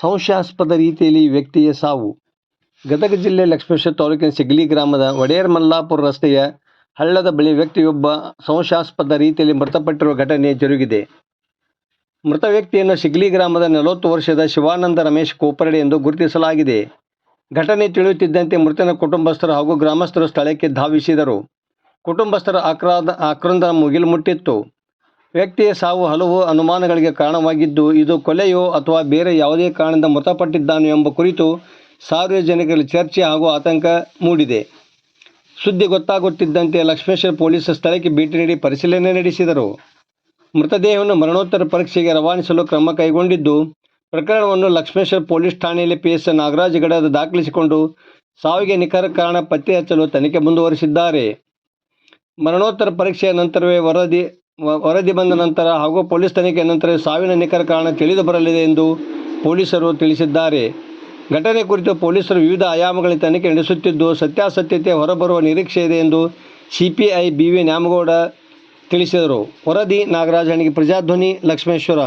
ಸಂಶಯಾಸ್ಪದ ರೀತಿಯಲ್ಲಿ ವ್ಯಕ್ತಿಯ ಸಾವು. ಗದಗ ಜಿಲ್ಲೆ ಲಕ್ಷ್ಮೇಶ್ವರ ತಾಲೂಕಿನ ಸಿಗ್ಲಿ ಗ್ರಾಮದ ಒಡೆಯರ್ ಮಲ್ಲಾಪುರ ರಸ್ತೆಯ ಹಳ್ಳದ ಬಳಿ ವ್ಯಕ್ತಿಯೊಬ್ಬ ಸಂಶಯಾಸ್ಪದ ರೀತಿಯಲ್ಲಿ ಮೃತಪಟ್ಟಿರುವ ಘಟನೆ ಜರುಗಿದೆ. ಮೃತ ವ್ಯಕ್ತಿಯನ್ನು ಸಿಗ್ಲಿ ಗ್ರಾಮದ 40 ವರ್ಷದ ಶಿವಾನಂದ ರಮೇಶ್ ಕೋಪರಡೆ ಎಂದು ಗುರುತಿಸಲಾಗಿದೆ. ಘಟನೆ ತಿಳಿಯುತ್ತಿದ್ದಂತೆ ಮೃತನ ಕುಟುಂಬಸ್ಥರು ಹಾಗೂ ಗ್ರಾಮಸ್ಥರು ಸ್ಥಳಕ್ಕೆ ಧಾವಿಸಿದರು. ಕುಟುಂಬಸ್ಥರ ಆಕ್ರಂದನ ಮುಗಿಲು ಮುಟ್ಟಿತ್ತು. ವ್ಯಕ್ತಿಯ ಸಾವು ಹಲವು ಅನುಮಾನಗಳಿಗೆ ಕಾರಣವಾಗಿದ್ದು, ಇದು ಕೊಲೆಯೋ ಅಥವಾ ಬೇರೆ ಯಾವುದೇ ಕಾರಣದಿಂದ ಮೃತಪಟ್ಟಿದ್ದಾನೋ ಎಂಬ ಕುರಿತು ಸಾರ್ವಜನಿಕರಲ್ಲಿ ಚರ್ಚೆ ಹಾಗೂ ಆತಂಕ ಮೂಡಿದೆ. ಸುದ್ದಿ ಗೊತ್ತಾಗುತ್ತಿದ್ದಂತೆ ಲಕ್ಷ್ಮೇಶ್ವರ ಪೊಲೀಸರು ಸ್ಥಳಕ್ಕೆ ಭೇಟಿ ನೀಡಿ ಪರಿಶೀಲನೆ ನಡೆಸಿದರು. ಮೃತದೇಹವನ್ನು ಮರಣೋತ್ತರ ಪರೀಕ್ಷೆಗೆ ರವಾನಿಸಲು ಕ್ರಮ ಕೈಗೊಂಡಿದ್ದು, ಪ್ರಕರಣವನ್ನು ಲಕ್ಷ್ಮೇಶ್ವರ ಪೊಲೀಸ್ ಠಾಣೆಯಲ್ಲಿ ಪಿಎಸ್ ನಾಗರಾಜ್ ಗಡದ ದಾಖಲಿಸಿಕೊಂಡು ಸಾವಿಗೆ ನಿಖರ ಕಾರಣ ಪತ್ತೆ ಹಚ್ಚಲು ತನಿಖೆ ಮುಂದುವರಿಸಿದ್ದಾರೆ. ಮರಣೋತ್ತರ ಪರೀಕ್ಷೆಯ ನಂತರವೇ ವರದಿ ಬಂದ ನಂತರ ಹಾಗೂ ಪೊಲೀಸ್ ತನಿಖೆಯ ನಂತರ ಸಾವಿನ ನಿಖರ ಕಾರಣ ತಿಳಿದು ಬರಲಿದೆ ಎಂದು ಪೊಲೀಸರು ತಿಳಿಸಿದ್ದಾರೆ. ಘಟನೆ ಕುರಿತು ಪೊಲೀಸರು ವಿವಿಧ ಆಯಾಮಗಳಲ್ಲಿ ತನಿಖೆ ನಡೆಸುತ್ತಿದ್ದು, ಸತ್ಯಾಸತ್ಯತೆ ಹೊರಬರುವ ನಿರೀಕ್ಷೆ ಇದೆ ಎಂದು ಸಿಪಿಐ ಬಿ.ವಿ. ನ್ಯಾಮಗೌಡ ತಿಳಿಸಿದರು. ವರದಿ ನಾಗರಾಜ್ ಹಣಿಗೆ, ಪ್ರಜಾಧ್ವನಿ, ಲಕ್ಷ್ಮೇಶ್ವರ.